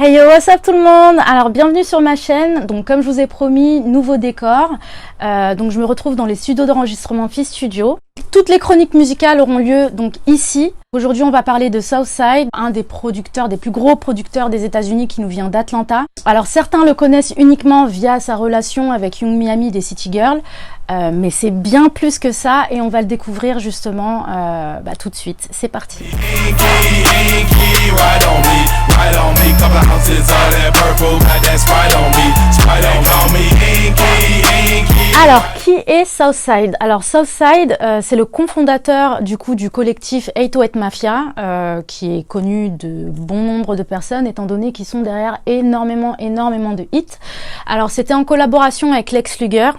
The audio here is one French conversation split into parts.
Hey yo, what's up tout le monde? Alors bienvenue sur ma chaîne. Donc comme je vous ai promis, nouveau décor. Donc je me retrouve dans les studios d'enregistrement Fizz Studio. Toutes les chroniques musicales auront lieu donc ici. Aujourd'hui on va parler de Southside, un des producteurs, des plus gros producteurs des États-Unis qui nous vient d'Atlanta. Alors certains le connaissent uniquement via sa relation avec Young Miami des City Girls, mais c'est bien plus que ça et on va le découvrir justement tout de suite. C'est parti. Alors, qui est Southside? Alors, Southside, c'est le cofondateur du collectif 808 Mafia, qui est connu de bon nombre de personnes, étant donné qu'ils sont derrière énormément de hits. Alors, c'était en collaboration avec Lex Luger.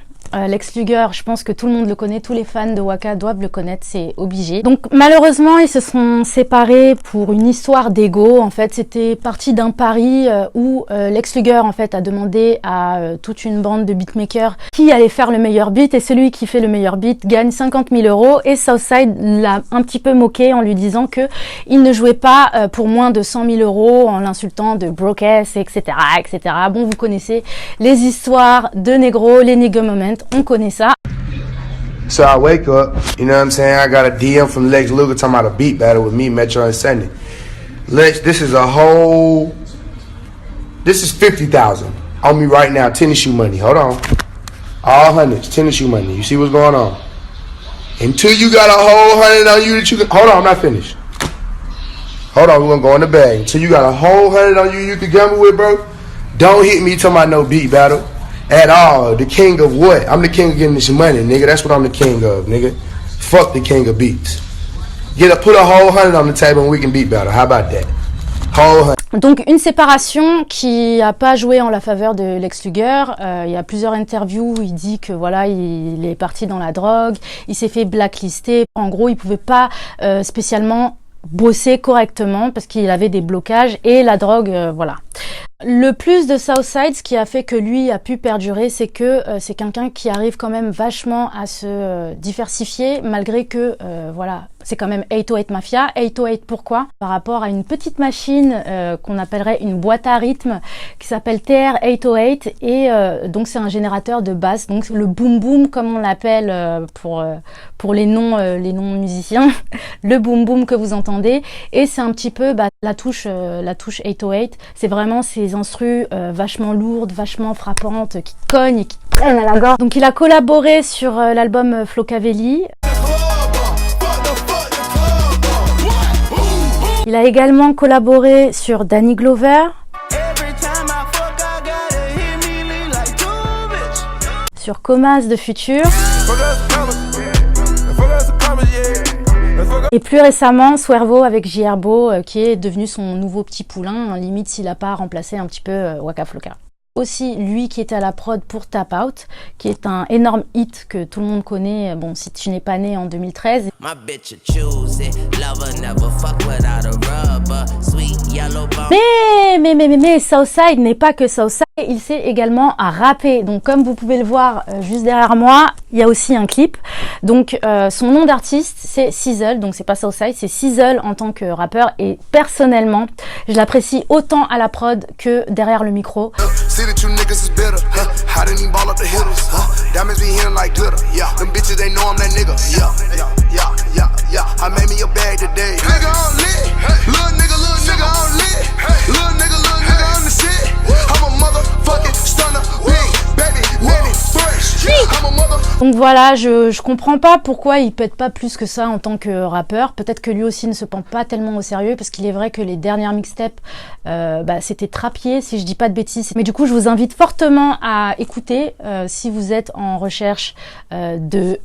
Lex Luger, je pense que tout le monde le connaît, tous les fans de Waka doivent le connaître, c'est obligé. Donc malheureusement, ils se sont séparés pour une histoire d'ego. En fait, c'était parti d'un pari où Lex Luger en fait a demandé à toute une bande de beatmakers qui allait faire le meilleur beat, et celui qui fait le meilleur beat gagne 50 000 €. Et Southside l'a un petit peu moqué en lui disant que il ne jouait pas pour moins de 100 000 €, en l'insultant de broke ass, etc., etc. Bon, vous connaissez les histoires de négro, les nigga moments. On connaît ça. So I wake up, you know what I'm saying? I got a DM from Lex Luger talking about a beat battle with me, Metro and Sunday. Lex, this is 50,000 on me right now, tennis shoe money. Hold on. All hundreds, tennis shoe money. You see what's going on? Until you got a whole 100 on you that you can, hold on, I'm not finished. Hold on, we're gonna go in the bag. Until you got a whole 100 on you can gamble with, bro, don't hit me talking about no beat battle. At all. The king of what? I'm the king of getting this money, nigga. That's what I'm the king of, nigga. Fuck the king of beats. Put a whole 100 on the table and we can beat battle. How about that? Whole 100. Donc une séparation qui a pas joué en la faveur de Lex Luger. Il y a plusieurs interviews où il dit que voilà, il est parti dans la drogue, il s'est fait blacklister. En gros, il pouvait pas spécialement bosser correctement parce qu'il avait des blocages et la drogue, voilà. Le plus de Southside, ce qui a fait que lui a pu perdurer, c'est que c'est quelqu'un qui arrive quand même vachement à se diversifier, malgré que, voilà, c'est quand même 808 Mafia. 808 pourquoi? Par rapport à une petite machine qu'on appellerait une boîte à rythme qui s'appelle TR-808 et donc c'est un générateur de basse, donc le boom boom comme on l'appelle pour les non musiciens, le boom boom que vous entendez, et c'est un petit peu la touche 808, c'est vraiment ces instrus vachement lourdes, vachement frappantes, qui cognent et qui prennent à la gorge. Donc il a collaboré sur l'album Flocavelli. Il a également collaboré sur Danny Glover, sur Comas de Future, et plus récemment Swervo avec J Herbo, qui est devenu son nouveau petit poulain, limite s'il n'a pas remplacé un petit peu Waka Flocka. Aussi lui qui était à la prod pour Tap Out, qui est un énorme hit que tout le monde connaît, bon si tu n'es pas né en 2013. Mais Southside n'est pas que Southside, il sait également à rapper. Donc comme vous pouvez le voir juste derrière moi, il y a aussi un clip. Donc son nom d'artiste c'est Sizzle, donc c'est pas Southside, c'est Sizzle en tant que rappeur, et personnellement je l'apprécie autant à la prod que derrière le micro. That you niggas is better, huh? I didn't even ball up the hitters, huh? Diamonds be hitting like glitter, yeah. Them bitches, they know I'm that nigga, yeah. I made me a bag today. Nigga on lit, little nigga on lit, little nigga on the shit. I'm a motherfucking stunner, big baby, fresh. I'm a motherfucking. Donc voilà, je comprends pas pourquoi il pète pas plus que ça en tant que rappeur. Peut-être que lui aussi ne se prend pas tellement au sérieux, parce qu'il est vrai que les dernières mixtapes, c'était trapier, si je dis pas de bêtises. Mais du coup, je vous invite fortement à écouter si vous êtes en recherche de...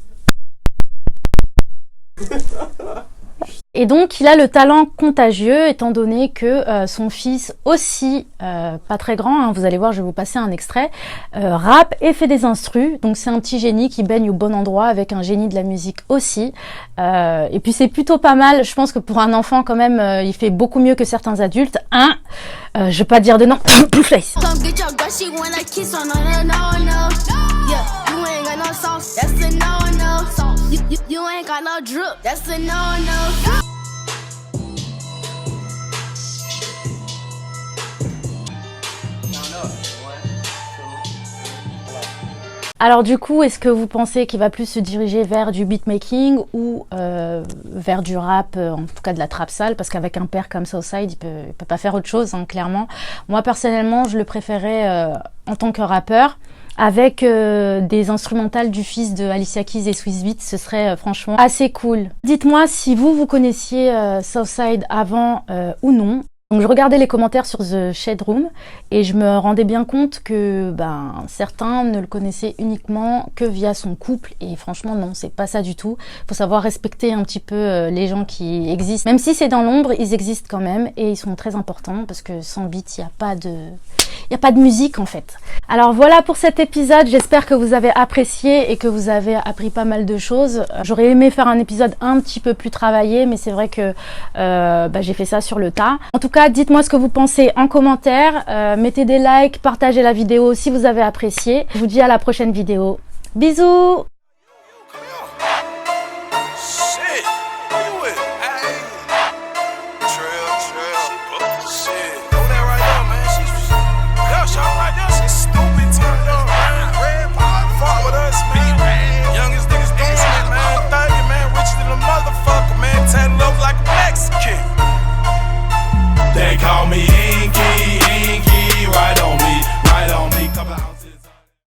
Et donc, il a le talent contagieux, étant donné que son fils aussi, pas très grand, hein, vous allez voir, je vais vous passer un extrait, rappe et fait des instrus. Donc, c'est un petit génie qui baigne au bon endroit, avec un génie de la musique aussi. Et puis, c'est plutôt pas mal. Je pense que pour un enfant, quand même, il fait beaucoup mieux que certains adultes. Hein, je vais pas dire de non. Blueface. You ain't got no drip, that's a no-no. Alors du coup, est-ce que vous pensez qu'il va plus se diriger vers du beatmaking ou vers du rap, en tout cas de la trap sale, parce qu'avec un père comme Southside, il peut pas faire autre chose, hein, clairement. Moi personnellement, je le préférais en tant que rappeur. Avec des instrumentales du fils de Alicia Keys et Swizz Beatz, ce serait franchement assez cool. Dites-moi si vous connaissiez Southside avant ou non. Donc je regardais les commentaires sur The Shade Room et je me rendais bien compte que certains ne le connaissaient uniquement que via son couple, et franchement non, c'est pas ça du tout. Faut savoir respecter un petit peu les gens qui existent. Même si c'est dans l'ombre, ils existent quand même et ils sont très importants, parce que sans beat, il n'y a pas de musique en fait. Alors voilà pour cet épisode, j'espère que vous avez apprécié et que vous avez appris pas mal de choses. J'aurais aimé faire un épisode un petit peu plus travaillé, mais c'est vrai que j'ai fait ça sur le tas. En tout cas, dites-moi ce que vous pensez en commentaire, mettez des likes, partagez la vidéo si vous avez apprécié. Je vous dis à la prochaine vidéo. Bisous!